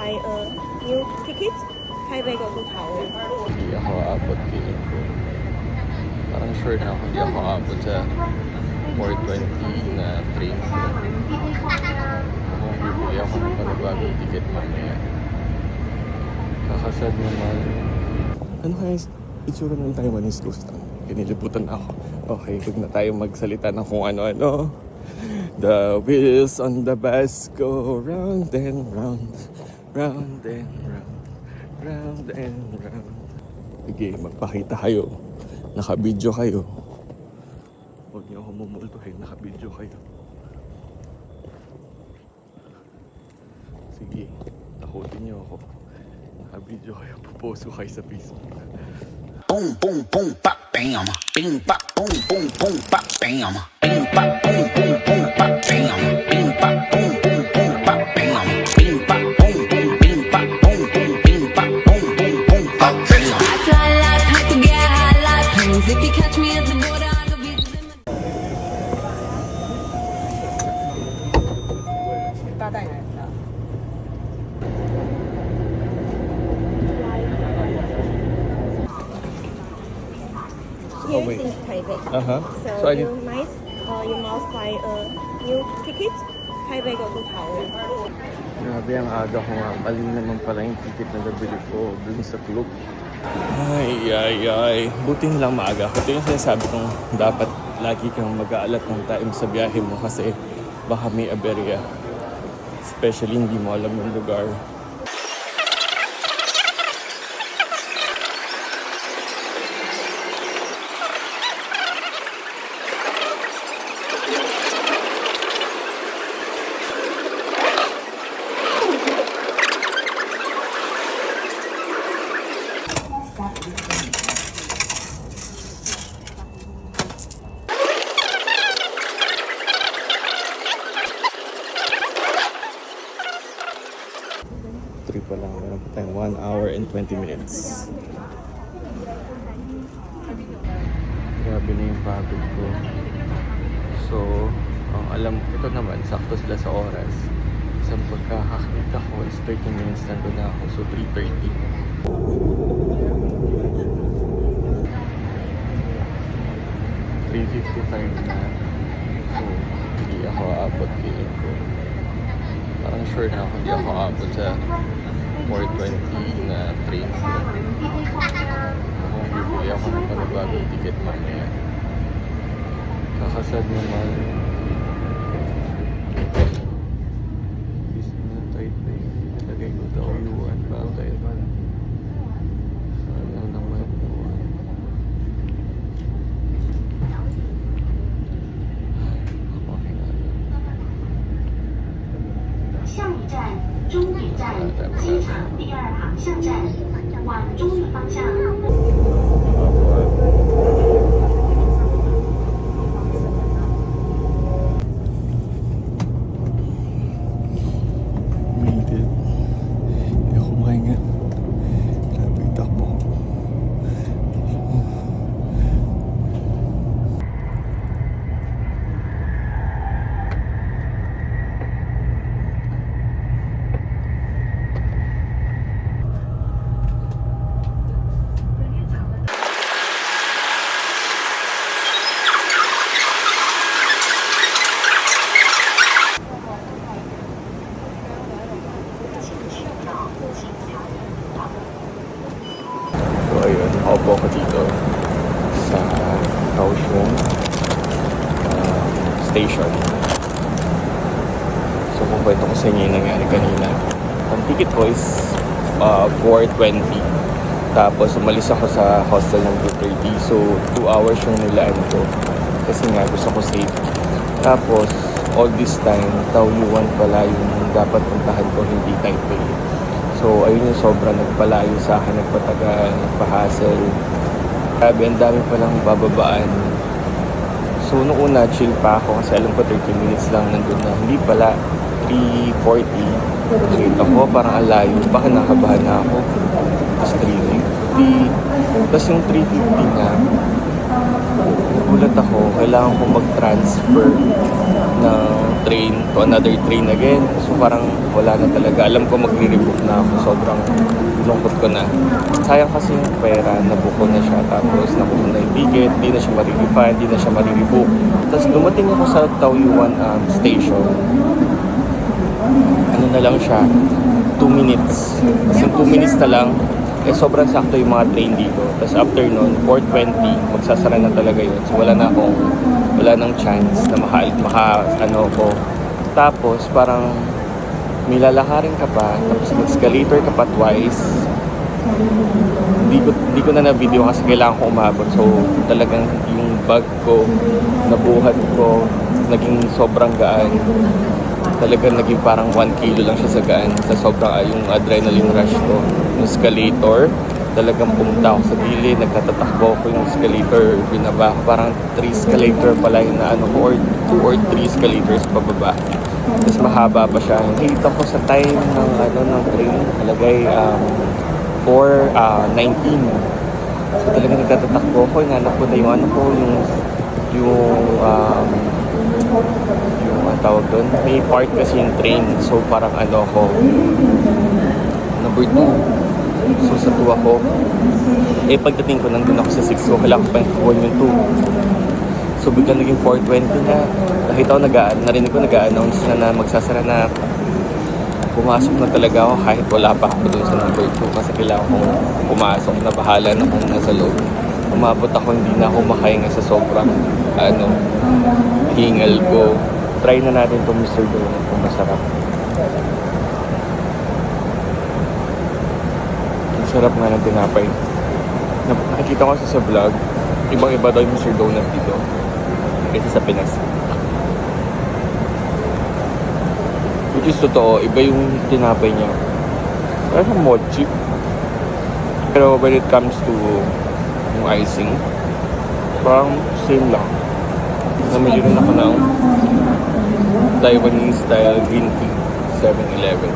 buy a new ticket, highway go to Taoyuan. Hindi ako aabot feeling ko. Parang sure na ako hindi ako aabot sa 420 na train ko. Kung bibili ako ng panibagong ticket mamaya. Kakasad naman. Ano kaya itsura ng Taiwanese ghost town? Kinilibutan na ako. Okay, huwag na tayo magsalita ng kung ano-ano. The wheels on the bus go round and round, round and round, round and round. Sige, magpakita kayo. Naka-video kayo. Huwag niyo ako mumultuhin, naka-video kayo. Sige, takutin niyo ako. Naka-video kayo, pupost ko kayo sa Facebook. Boom, boom, boom, pop, bam. Bing, pop, boom, boom, boom, pop, bam. Bing, pop, boom, boom, boom, pop, bam. Bing, pop, boom, boom, boom, pop, bam. Bing, pop, boom, boom, bing, pop, boom, boom, bing, pop, boom, boom, boom, pop, bam. I fly like pack to get high like planes. If you catch me at the border, I go visit them. 大带来的。Oh, Here wait. is Taipei. Uh-huh. So, I you must buy a new ticket, highway go to Taoyuan. Grabe, ang aga ko nga. Mali naman pala yung ticket na nabili ko dun sa club. Ay. Buting lang maaga. Ito yung sinasabi kong dapat lagi kang mag-aalat ng time sa biyahe mo kasi baka may aberya. Especially hindi mo alam yung lugar. Trip pa lang. Meron pa tayong 1 hour and 20 minutes. Grabe na yung pagod ko. So, ang alam ko ito naman, sakto sila sa oras. Sa pagkakakita ko is 30 minutes nandun na ako. So, 3:30. na. So, hindi ako aabot feeling ko. Parang sure na ako hindi ako aabot sa 420 na train ko. Kung bibili ako ng panibagong ticket mamaya. Kakasad naman. Bis na Taipei. Nalagay ko Taoyuan. Bakit? Sayang naman yun. 下一站，中野站，机场第二航向站，往中野方向。 Made it. Hindi ako makahinga. Grabe yung takbo ko. So ayun, nakaupo ko dito sa Kaohsiung station. So kung kwento ko sa inyo yung nangyari kanina. Ang ticket ko is 4:20. Tapos umalis ako sa hostel ng 2:30. So 2 hours yung nilaan ko. Kasi nga gusto ko safe. Tapos all this time, Taoyuan pala yung dapat puntahan ko, hindi Taipei. So, ayun yung sobrang nagpalayo sa akin, nagpatagal, nagpa-hassle. Grabe, ang dami palang bababaan. So, noong una, chill pa ako kasi alam ko 30 minutes lang nandun na. Hindi pala, 3:40. Straight ako, parang alayo. Baka nakabahan na ako. Tapos 3:50. Tapos yung 3:50 na, nagulat ako, kailangan ko mag-transfer ng train to another train again. So parang wala na talaga. Alam ko magre-rebook na ako. Sobrang lungkot ko na. Sayang kasi yung pera, nabook ko na siya. Tapos nakuha na yung ticket, di na siya ma-refund, di na siya ma-rebook. Tapos dumating ako sa Taoyuan station. Ano na lang siya, 2 minutes. Kasi 2 minutes na lang, eh sobrang sakto yung mga train dito. Tapos after nun, 4:20, magsasara na talaga yun. So wala nang chance na ano ko. Tapos parang may lalakarin ka pa, tapos mag-escalator ka pa twice. Hindi ko na na-video kasi kailangan ko umabot. So talagang yung bag ko, nabuhat ko, naging sobrang gaan. Talagang naging parang 1 kilo lang siya sa gaan. Sa sobrang yung adrenaline rush ko. Yung escalator, talagang pumunta ako sa gilid, nagtatatakbo ko yung escalator, binaba ko. Parang 3 escalator pala yung na ano ko, or 2 or 3 escalators pababa. Tapos mahaba pa siya. Nakita ko sa time ng train, nakalagay 4:19. So talagang nagtatatakbo ko, inanap ko na yung ang tawag doon, may part kasi yung train. So parang ko, number 2. So sa 2 ako, pagdating ko nandun ako sa 6, so kailangan ko pa yung 2. So biglang naging 4:20 na. Nakita ko narinig ko nag-a-announce na magsasara na. Pumasok na talaga ako kahit wala pa ako dun sa number 2 kasi kailangan kong pumasok na, bahala na kung nasa loob. Umabot ako, hindi na ako makahinga sa sobrang hingal ko. Try na natin itong Mr. Donut kung masarap. Ang sarap nga ng tinapay. Nakikita ko kasi sa vlog, ibang-iba daw yung Mr. Donut dito kaysa sa Pinas. Which is totoo, iba yung tinapay niya. Parang mochi. Pero when it comes to yung icing, parang same lang. Namili rin ako ng Taiwanese style green tea, 7-Eleven.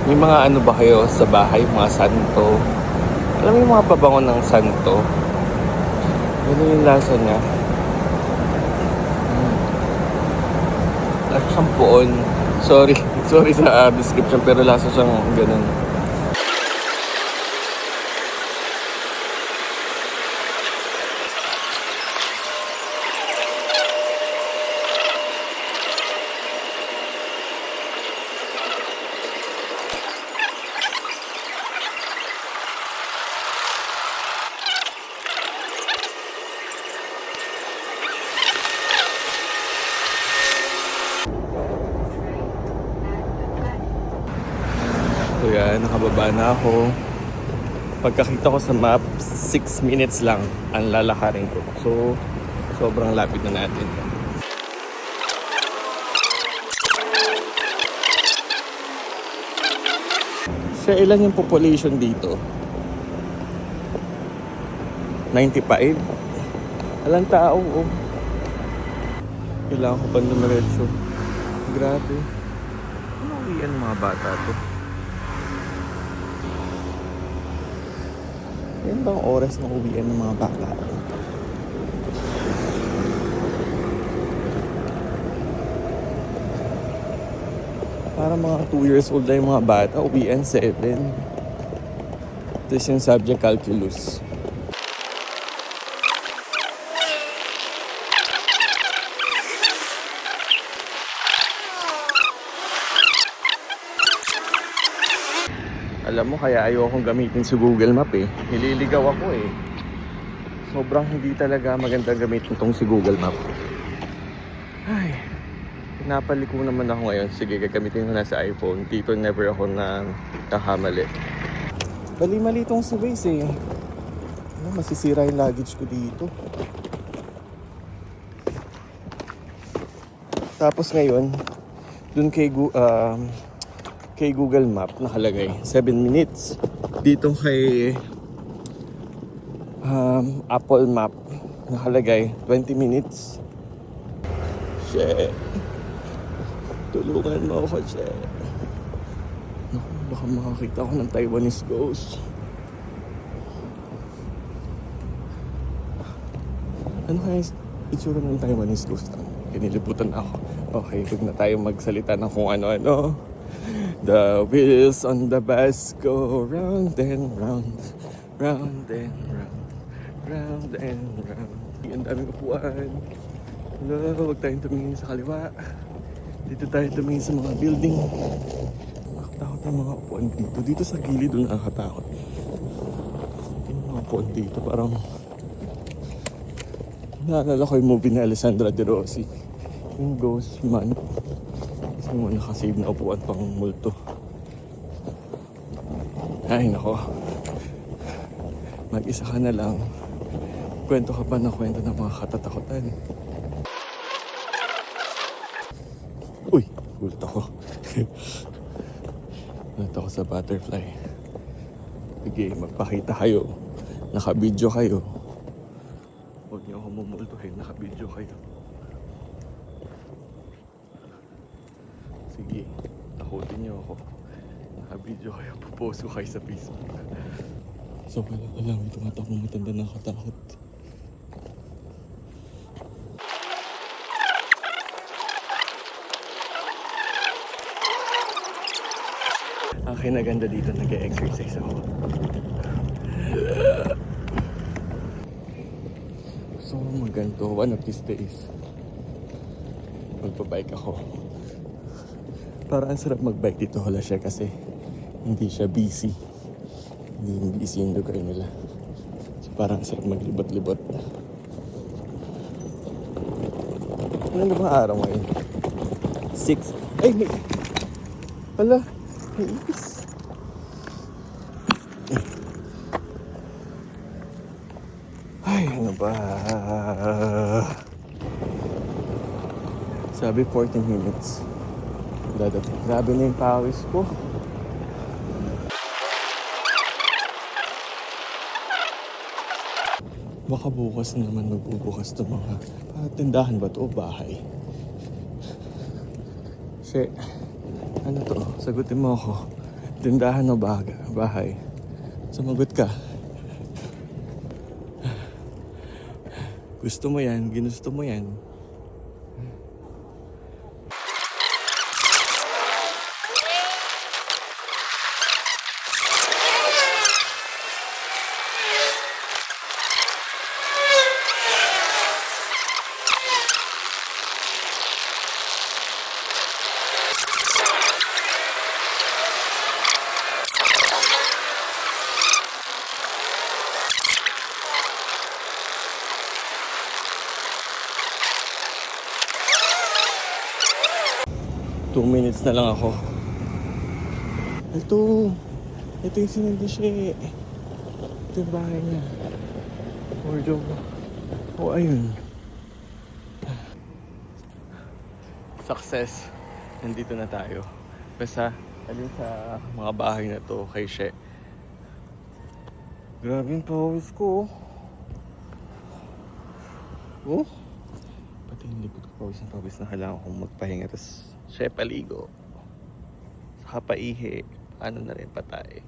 May mga ano ba kayo sa bahay, mga santo? Alam mo yung mga pabango ng santo? Ano yung lasa niya? Lasa siyang puon. Sorry sa description, pero lasa siyang ganun. So yan, nakababa na ako. Pagkakita ko sa map, 6 minutes lang ang lalakarin ko. So, sobrang lapit na natin. Siya, ilan yung population dito? 95? Alang tao, oh. Kailangan ko pa dumiretso. Grabe. Ano uwian mga bata to? Yan bang oras na uwian ng mga bata? Para mga 2 years old na yung mga bata, uwian 7. Ito yung subject calculus. Alam mo, kaya ayokong gamitin si Google Map eh. Nililigaw ako eh. Sobrang hindi talaga magandang gamitin tong si Google Map. Ay, pinapaliko naman ako ngayon. Sige, gagamitin ko na sa iPhone. Dito never ako na kakamali. Mali itong si Waze eh. Masisira yung luggage ko dito. Tapos ngayon, dun kay Google Map nakalagay 7 minutes. Dito kay Apple Map nakalagay 20 minutes. Shit. Tulungan mo ako, shit. Naku, baka makakita ako ng Taiwanese ghost. Ano kaya itsura ng Taiwanese ghost? Kinilibutan ako. Okay, huwag na tayo magsalita ng kung ano-ano. The wheels on the bus go round and round, round and round, round and round. Ang daming upuan. Wala, huwag tayong tumingin sa kaliwa. Dito tayo tumingin sa mga building. Nakakatakot ang mga upuan dito. Dito sa gilid doon nakakatakot. Yung mga upuan dito parang... Naalala ko yung movie ni Alessandra De Rossi. Yung Ghost Man. Kasi mo nakasave na upuan pang multo. Ay nako. Mag-isa ka na lang. Kwento ka pa na kwento ng mga katatakutan. Uy, gulat ako. Gulat ako sa butterfly. Sige, magpakita kayo. Naka-video kayo. Huwag niyo ako mumultuhin. Naka-video kayo. Sige, takutin niyo ako. Naka-video kayo. Pupost ko kayo sa Facebook. So, wala ka lang. Tumatakong matanda nakatakot. Ang kinaganda dito, nag-exercise ako. So, maganto, one of these days, magpabike ako. Para ang sarap magbike dito, wala siya kasi hindi siya busy. Hindi busy yung lugar nila. So, parang sarap maglibot-libot. Ano ba araw ngayon? 6. Ay, may... Hala. Yes. Ay, ano ba? Sabi 14 minutes. Dadating. Grabe na yung pawis ko. Baka bukas naman magbubukas ito mga tindahan ba ito o bahay? Shit. Ano to? Sagutin mo ako. Tindahan o bahay? Sumagot ka. Gusto mo yan, ginusto mo yan. Two minutes na lang ako. Ito yung sinindi siya. Ito yung bahay niya. Wardrobe. Oh, ayun. Success. Nandito na tayo. Basta, alin sa mga bahay na to kay She. Grabe yung pawis ko. Oh? Pati yung likod ko pawis na kailangan kong magpahinga. Tapos, She, paligo. Saka paihi. Ano na rin patay.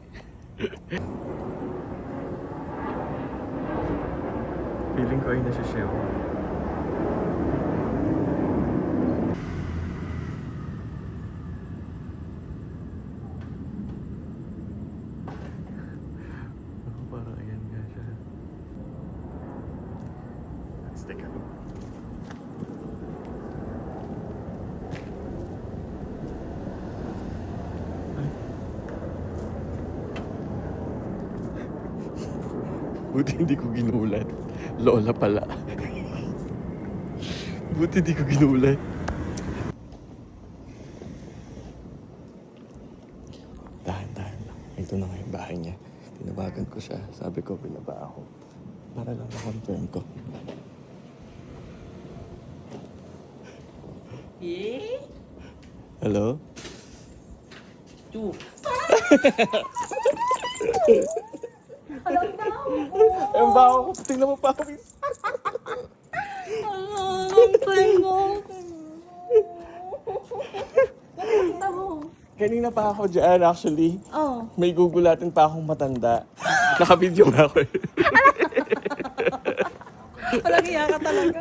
Feeling ko ay nasa She. Parang ayan nga siya. Let's take a look. Buti hindi ko ginulat. Lola pala. Buti hindi ko ginulat. Dahan-dahan lang. Ito na nga yung bahay niya. Tinabagan ko siya. Sabi ko, binaba ako. Para lang na-confirm ko. Hello? Chu. Ang baho ko. Tingnan mo pa ako. Kanina pa ako dyan, actually. Oh. May gugulatin pa akong matanda. Nakabidyo nga ako eh. Walang iya ka talaga.